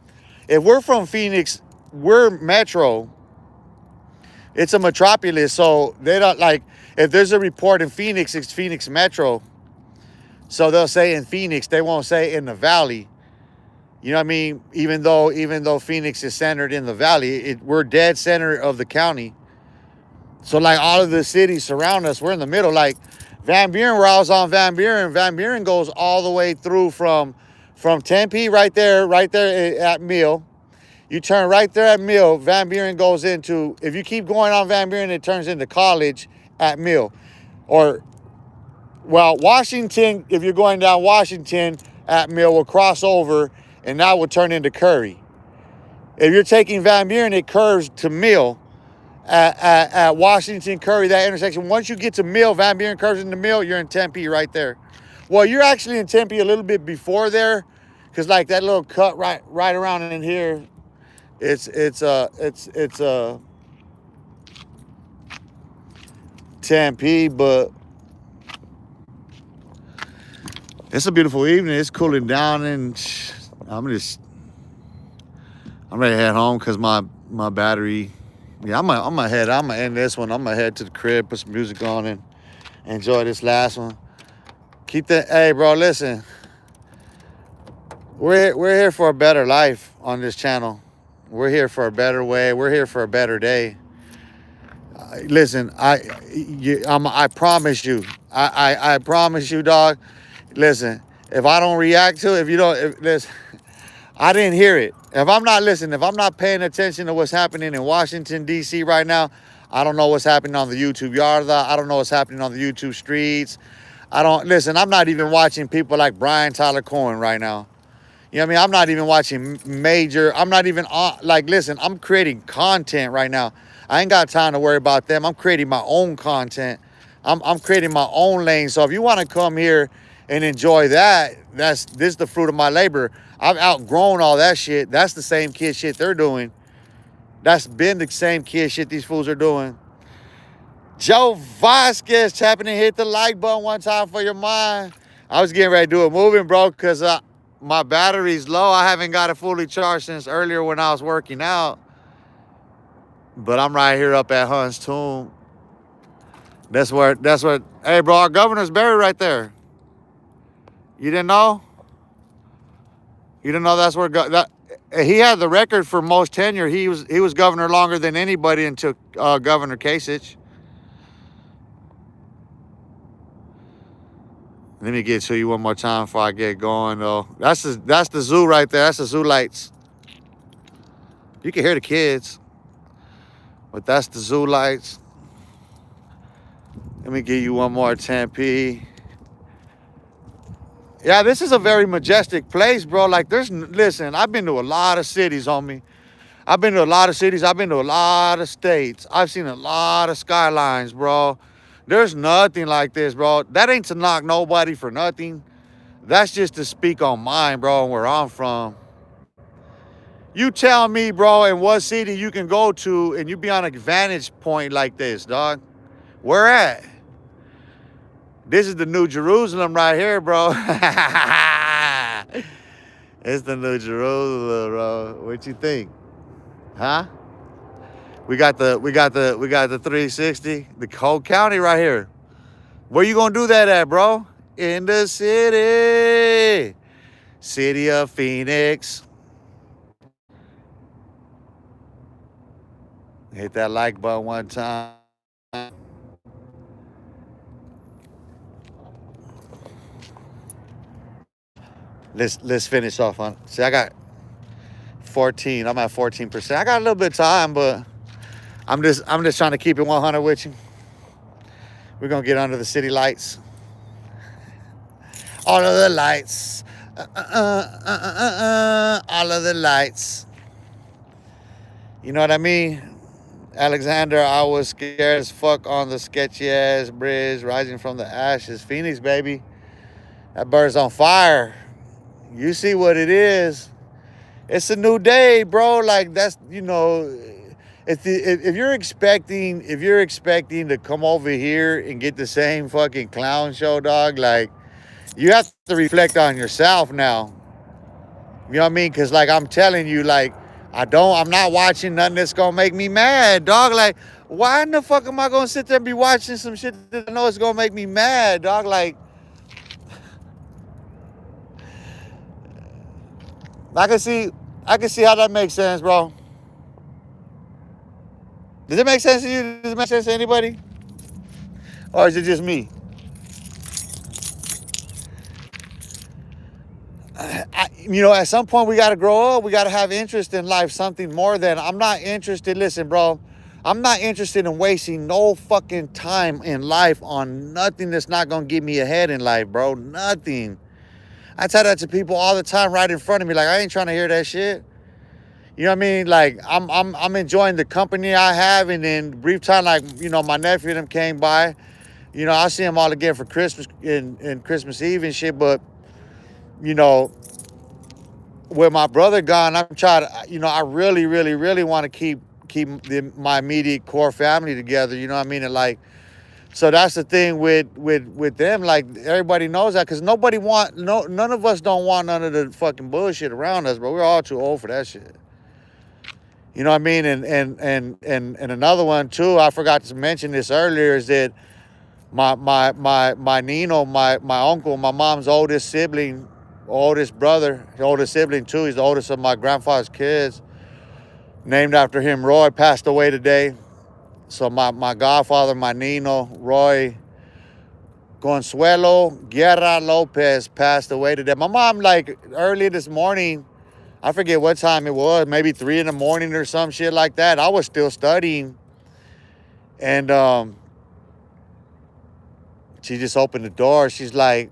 S2: if we're from Phoenix, we're metro. It's a metropolis. So they don't like, if there's a report in Phoenix, it's Phoenix Metro. So they'll say in Phoenix, they won't say in the valley. You know what I mean? Even though Phoenix is centered in the valley, we're dead center of the county. So like all of the cities surround us, we're in the middle. Like Van Buren, where I was on Van Buren goes all the way through from Tempe, right there at Mill. You turn right there at Mill, Van Buren goes into, if you keep going on Van Buren, it turns into College at Mill. Or, well, Washington, if you're going down Washington at Mill, will cross over and that will turn into Curry. If you're taking Van Buren, it curves to Mill at Washington, Curry, that intersection. Once you get to Mill, Van Buren curves into Mill, you're in Tempe right there. Well, you're actually in Tempe a little bit before there, because like that little cut right around in here, it's Tempe, but it's a beautiful evening. It's cooling down, and I'm ready to head home because my battery. Yeah, I'm gonna end this one. I'm gonna head to the crib, put some music on, and enjoy this last one. Hey, bro, listen. We're here for a better life on this channel. We're here for a better way. We're here for a better day. Listen, I promise you. I promise you, dog. Listen, if I don't react to it, listen, I didn't hear it. If I'm not paying attention to what's happening in Washington, D.C. right now, I don't know what's happening on the YouTube Yarda. I don't know what's happening on the YouTube streets. I'm not even watching people like Brian Tyler Cohen right now. You know what I mean? I'm not even watching listen, I'm creating content right now. I ain't got time to worry about them. I'm creating my own content. I'm creating my own lane. So if you want to come here and enjoy that, this is the fruit of my labor. I've outgrown all that shit. That's the same kid shit they're doing. That's been the same kid shit these fools are doing. Joe Vasquez tapping and hit the like button one time for your mind. I was getting ready to do a moving, bro, because my battery's low. I haven't got it fully charged since earlier when I was working out. But I'm right here up at Hunt's Tomb. That's where, hey, bro, our governor's buried right there. You didn't know? You didn't know that's where, he had the record for most tenure. He was governor longer than anybody until Governor Kasich. Let me get to you one more time before I get going, though. That's the zoo right there. That's the zoo lights. You can hear the kids, but that's the zoo lights. Let me give you one more 10p. Yeah, this is a very majestic place, bro. Like, listen, I've been to a lot of cities, homie. I've been to a lot of cities. I've been to a lot of states. I've seen a lot of skylines, bro. There's nothing like this, bro. That ain't to knock nobody for nothing. That's just to speak on mine, bro, and where I'm from. You tell me, bro, in what city you can go to and you be on a vantage point like this, dog. Where at? This is the New Jerusalem right here, bro. It's the New Jerusalem, bro. What you think? Huh? We got the 360, the whole county right here. Where you gonna do that at, bro? In the city of Phoenix. Hit that like button one time. Let's finish off on. See, I got 14. I'm at 14%. I got a little bit of time, but I'm just trying to keep it 100 with you. We're gonna get under the city lights. All of the lights. All of the lights. You know what I mean? Alexander, I was scared as fuck on the sketchy ass bridge rising from the ashes. Phoenix, baby. That bird's on fire. You see what it is. It's a new day, bro. Like, that's, you know, if you're expecting to come over here and get the same fucking clown show, dog, like, you have to reflect on yourself now. You know what I mean? Because, like, I'm telling you, like, I'm not watching nothing that's gonna make me mad, dog. Like, why in the fuck am I gonna sit there and be watching some shit that I know is gonna make me mad, dog? Like, I can see how that makes sense, bro. Does it make sense to you? Does it make sense to anybody? Or is it just me? You know, at some point we got to grow up. We got to have interest in life, something more than, I'm not interested. Listen, bro, I'm not interested in wasting no fucking time in life on nothing that's not going to get me ahead in life, bro. Nothing. I tell that to people all the time right in front of me. Like, I ain't trying to hear that shit. You know what I mean? Like, I'm enjoying the company I have. And then brief time, like, you know, my nephew and them came by. You know, I'll see them all again for Christmas and Christmas Eve and shit. But, you know, with my brother gone, I'm trying to, you know, I really, really, really want to keep my immediate core family together. You know what I mean? And, like, so that's the thing with them. Like, everybody knows that, because none of us don't want none of the fucking bullshit around us, but we're all too old for that shit. You know what I mean? And another one too, I forgot to mention this earlier, is that my Nino, my uncle, my mom's oldest sibling, oldest brother, oldest sibling too, he's the oldest of my grandfather's kids, named after him, Roy, passed away today. So my godfather, my Nino, Roy Consuelo Guerra Lopez, passed away today. My mom, like, early this morning, I forget what time it was, maybe 3 in the morning or some shit like that. I was still studying. And she just opened the door. She's like,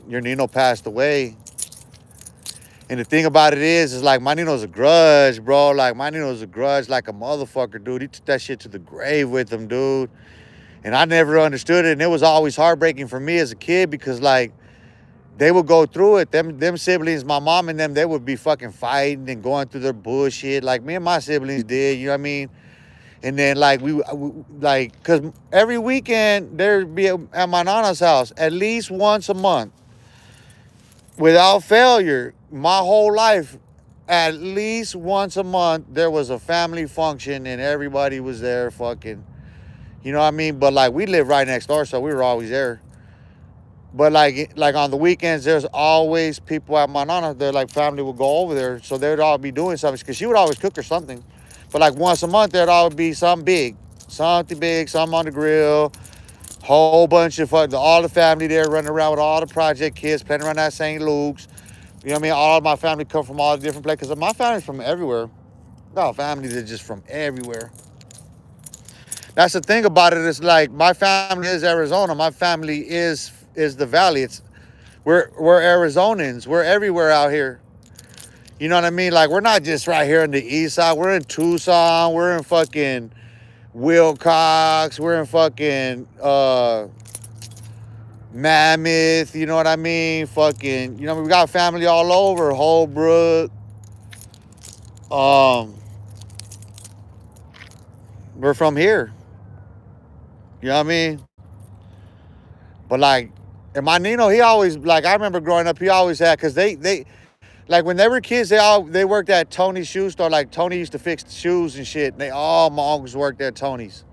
S2: your Nino passed away. And the thing about it is like, my Nino's a grudge, bro. Like, my Nino's a grudge like a motherfucker, dude. He took that shit to the grave with him, dude. And I never understood it. And it was always heartbreaking for me as a kid, because, like, they would go through it. Them siblings, my mom and them, they would be fucking fighting and going through their bullshit like me and my siblings did, you know what I mean? And then, like, we like, because every weekend there'd be at my nana's house at least once a month, without failure, my whole life, at least once a month, there was a family function and everybody was there fucking, you know what I mean? But, like, we lived right next door, so we were always there. But, like on the weekends, there's always people at my nana. Their, like, family would go over there, so they'd all be doing something, because she would always cook or something. But, like, once a month, there'd always be something big, something on the grill, Whole bunch of all the family there running around with all the project kids playing around at St. Luke's. You know what I mean? All of my family come from all the different places. Because my family's from everywhere. No, families are just from everywhere. That's the thing about it. It's like my family is Arizona. My family is the valley. We're Arizonans. We're everywhere out here. You know what I mean? Like we're not just right here on the east side. We're in Tucson. We're in fucking Wilcox. We're in fucking Mammoth. You know what I mean? Fucking, you know, we got family all over. Holbrook. We're from here. You know what I mean? But like, and my Nino, he always, like, I remember growing up, he always had, because they like when they were kids, they worked at Tony's shoe store. Like Tony used to fix shoes and shit. And all my uncles worked at Tony's.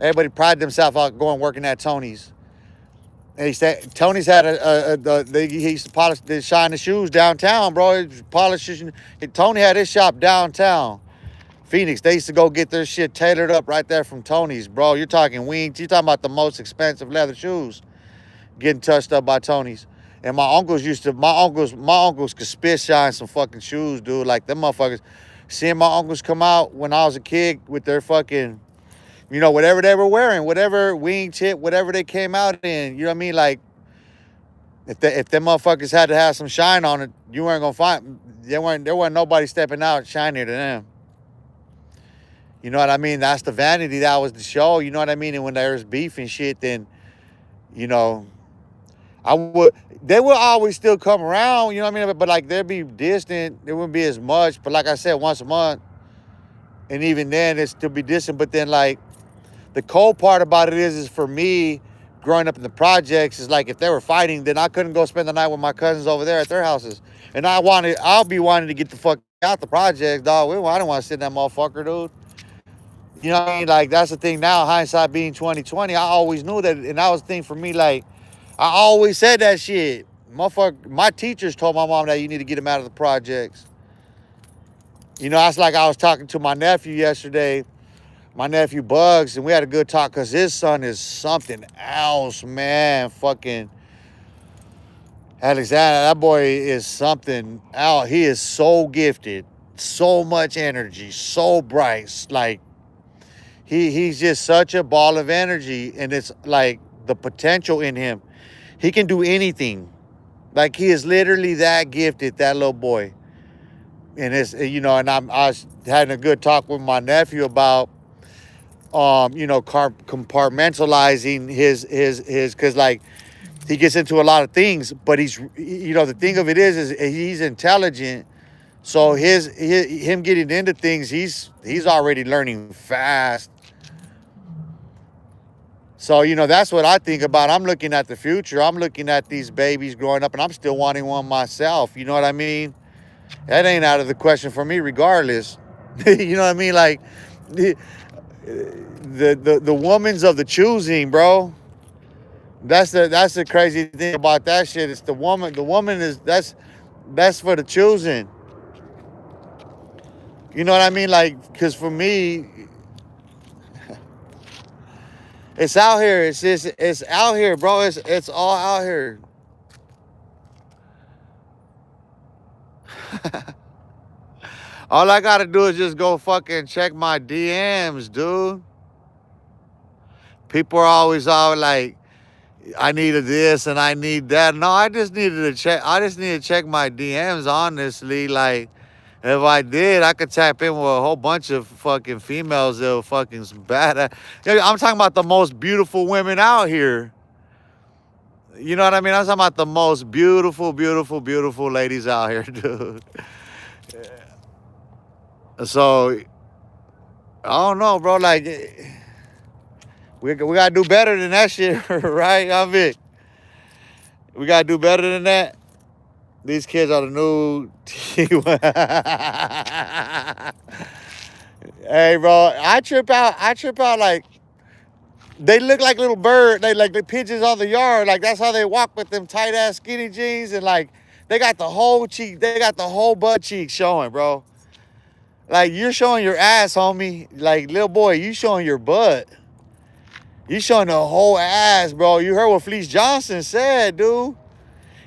S2: Everybody prided themselves out going working at Tony's. And he said Tony's had he used to polish, they shine the shoes downtown, bro. Polishing. Tony had his shop downtown, Phoenix. They used to go get their shit tailored up right there from Tony's, bro. You're talking wings. You're talking about the most expensive leather shoes getting touched up by Tony's. And my uncles could spit shine some fucking shoes, dude. Like them motherfuckers. Seeing my uncles come out when I was a kid with their fucking, you know, whatever they were wearing, whatever wingtip, whatever they came out in, you know what I mean? Like, if them motherfuckers had to have some shine on it, you weren't gonna find, there wasn't nobody stepping out shinier than them. You know what I mean? That's the vanity. That was the show. You know what I mean? And when there was beef and shit, then, you know, they would always still come around, you know what I mean? But like, they'd be distant. There wouldn't be as much. But like I said, once a month. And even then, it'd still be distant. But then, like, the cold part about it is for me, growing up in the projects, is like if they were fighting, then I couldn't go spend the night with my cousins over there at their houses. And I'll be wanting to get the fuck out the projects, dog. I don't want to sit in that motherfucker, dude. You know what I mean? Like, that's the thing now, hindsight being 2020, I always knew that. And that was the thing for me, like, I always said that shit. Motherfucker, my teachers told my mom that you need to get him out of the projects. You know, that's like I was talking to my nephew yesterday, my nephew Bugs, and we had a good talk because his son is something else, man. Fucking Alexander, that boy is something else. He is so gifted, so much energy, so bright. Like, he's just such a ball of energy, and it's like the potential in him. He can do anything. Like, he is literally that gifted, that little boy. And it's, you know, and I was having a good talk with my nephew about, you know, compartmentalizing his, cause like he gets into a lot of things, but he's, you know, the thing of it is he's intelligent. So him getting into things, he's already learning fast. So, you know, that's what I think about. I'm looking at the future. I'm looking at these babies growing up, and I'm still wanting one myself. You know what I mean? That ain't out of the question for me, regardless. You know what I mean? Like, the woman's of the choosing, bro. That's the crazy thing about that shit. It's the woman. The woman is that's for the choosing. You know what I mean? Like, because for me, it's out here. It's out here, bro. It's all out here. All I gotta do is just go fucking check my DMs, dude. People are always all like, I needed this and I need that. No, I just need to check my DMs, honestly. Like, if I did, I could tap in with a whole bunch of fucking females that were fucking bad. I'm talking about the most beautiful women out here. You know what I mean? I'm talking about the most beautiful, beautiful, beautiful ladies out here, dude. So, I don't know, bro. Like, we got to do better than that shit, right, Vic? We got to do better than that. These kids are the new Hey, bro, I trip out like, they look like little birds. They like the pigeons on the yard. Like, that's how they walk with them tight-ass skinny jeans. And, like, they got the whole cheek. They got the whole butt cheek showing, bro. Like, you're showing your ass, homie. Like, little boy, you showing your butt. You showing the whole ass, bro. You heard what Fleece Johnson said, dude.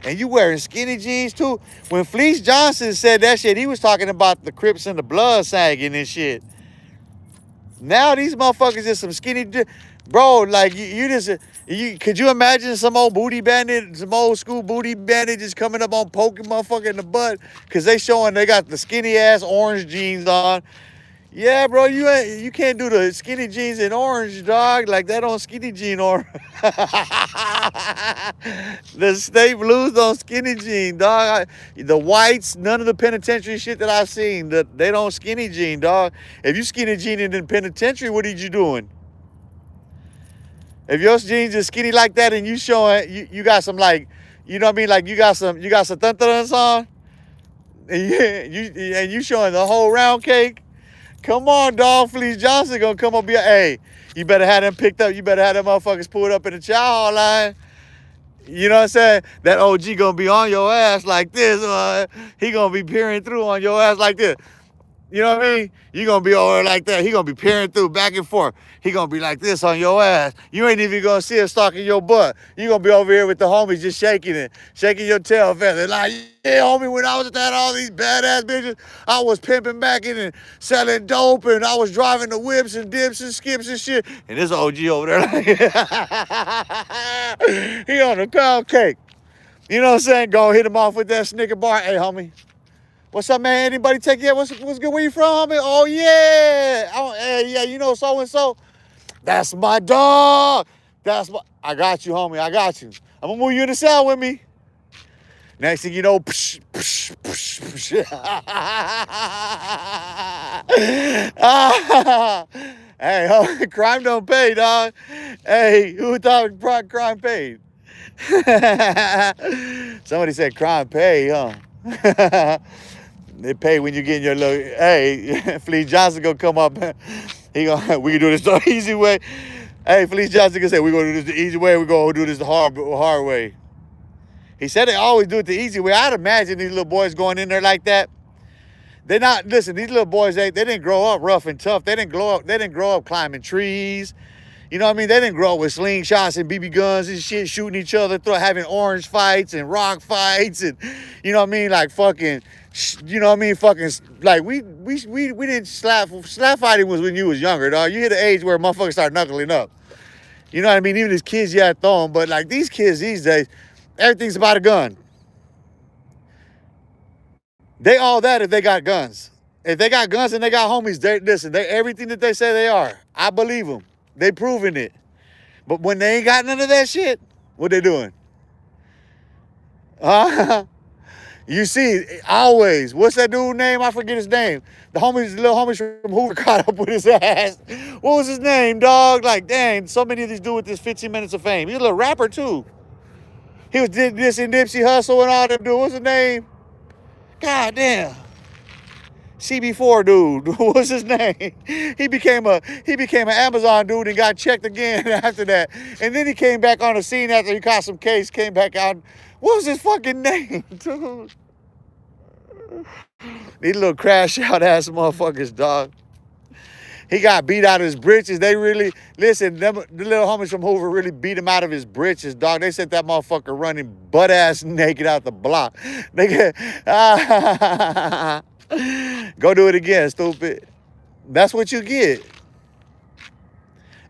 S2: And you wearing skinny jeans, too. When Fleece Johnson said that shit, he was talking about the Crips and the blood sagging and shit. Now these motherfuckers just some skinny... Bro, like, you just... Could you imagine some old booty bandit, some old school booty bandit just coming up on poking motherfucker in the butt? Because they showing they got the skinny-ass orange jeans on. Yeah, bro, you can't do the skinny jeans in orange, dog. Like that on skinny jean or the state blues on skinny jean, dog. The whites, none of the penitentiary shit that I've seen, they don't skinny jean, dog. If you skinny jean in the penitentiary, what are you doing? If your jeans is skinny like that and you showing you got some like, you know what I mean, like you got some thun on, and you showing the whole round cake. Come on, dog. Fleece Johnson gonna come up here. Hey, you better have them picked up. You better have them motherfuckers pulled up in the chow hall line. You know what I'm saying? That OG gonna be on your ass like this. He gonna be peering through on your ass like this. You know what I mean? You gonna be over like that. He gonna be peering through back and forth. He gonna be like this on your ass. You ain't even gonna see him stalking your butt. You gonna be over here with the homies just shaking it, shaking your tail feather. Like, yeah, homie, when I was at all these badass bitches, I was pimping back in and selling dope, and I was driving the whips and dips and skips and shit. And this OG over there, like, he on the pound cake. You know what I'm saying? Go hit him off with that Snicker bar. Hey, homie. What's up, man? Anybody take it? What's good? Where you from, homie? Oh, yeah. Hey, yeah, you know so-and-so? That's my dog. I got you, homie. I got you. I'm going to move you in the cell with me. Next thing you know, psh, psh, psh, psh. Hey, homie, crime don't pay, dog. Hey, who thought crime paid? Somebody said crime pay, huh? They pay when you get in your little. Hey, Fleece Johnson gonna come up. We can do this the easy way. Hey, Fleece Johnson gonna say we gonna do this the easy way. We gonna do this the hard way. He said they always do it the easy way. I'd imagine these little boys going in there like that. They're not. Listen, these little boys they didn't grow up rough and tough. They didn't grow up climbing trees. You know what I mean? They didn't grow up with slingshots and BB guns and shit, shooting each other, having orange fights and rock fights, and you know what I mean, like fucking, you know what I mean, fucking, like we didn't slap fighting was when you was younger, dog. You hit the age where motherfuckers start knuckling up. You know what I mean? Even as kids, you had to throw them, but like these kids these days, everything's about a gun. They all that if they got guns. If they got guns and they got homies, they everything that they say they are. I believe them. They proving it. But when they ain't got none of that shit, what they doing? You see, always. What's that dude's name? I forget his name. The little homies from Hoover caught up with his ass. What was his name, dog? Like, dang, so many of these dudes with this 15 minutes of fame. He's a little rapper, too. He was this in Nipsey Hussle and all them dudes. What's his name? God damn. CB4 dude, what's his name? He became an Amazon dude and got checked again after that. And then he came back on the scene after he caught some case, came back out. What was his fucking name, dude? These little crash out ass motherfuckers, dog. He got beat out of his britches. They really, listen, the little homies from Hoover really beat him out of his britches, dog. They sent that motherfucker running butt ass naked out the block. They get, go do it again, stupid. That's what you get.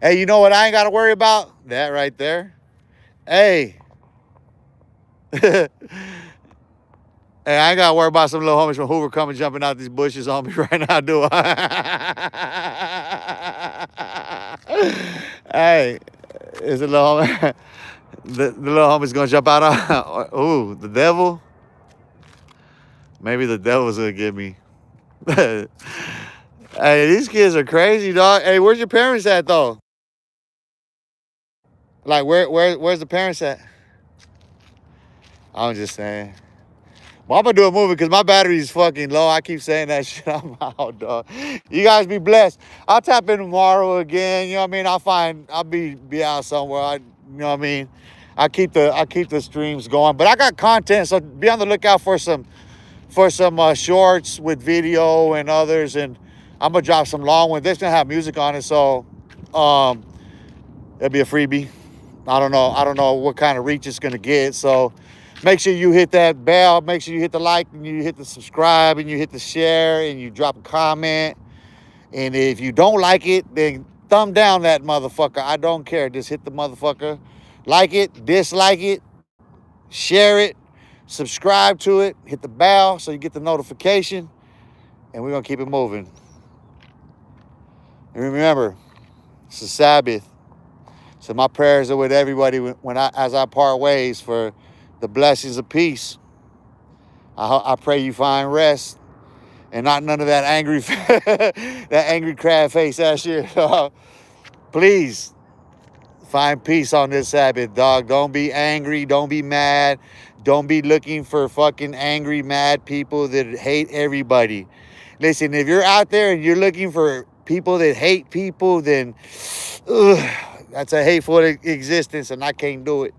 S2: Hey, you know what I ain't got to worry about? That right there. Hey. Hey, I ain't got to worry about some little homies from Hoover coming jumping out these bushes on me right now, do I? Hey, is a little homie. The little homie's going to jump out on. Ooh, the devil. Maybe the devil's gonna get me. Hey, these kids are crazy, dog. Hey, where's your parents at, though? Like, where's the parents at? I'm just saying. Well, I'm gonna do a movie because my battery's fucking low. I keep saying that shit. I'm out, dog. You guys be blessed. I'll tap in tomorrow again. You know what I mean? I'll be out somewhere. You know what I mean? I keep the streams going. But I got content, so be on the lookout for some shorts with video and others, and I'm gonna drop some long ones. They're gonna have music on it, so It'll be a freebie. I don't know what kind of reach it's gonna get. So make sure you hit that bell. Make sure you hit the like and you hit the subscribe and you hit the share and you drop a comment. And if you don't like it, then thumb down that motherfucker. I don't care. Just hit the motherfucker. Like it, dislike it, share it, subscribe to it, hit the bell so you get the notification. And we're gonna keep it moving. And remember, it's the Sabbath. So my prayers are with everybody as I part ways for the blessings of peace. I pray you find rest and not none of that angry that angry crab face ass shit. Please find peace on this Sabbath, dog. Don't be angry. Don't be mad. Don't be looking for fucking angry, mad people that hate everybody. Listen, if you're out there and you're looking for people that hate people, then that's a hateful existence, and I can't do it.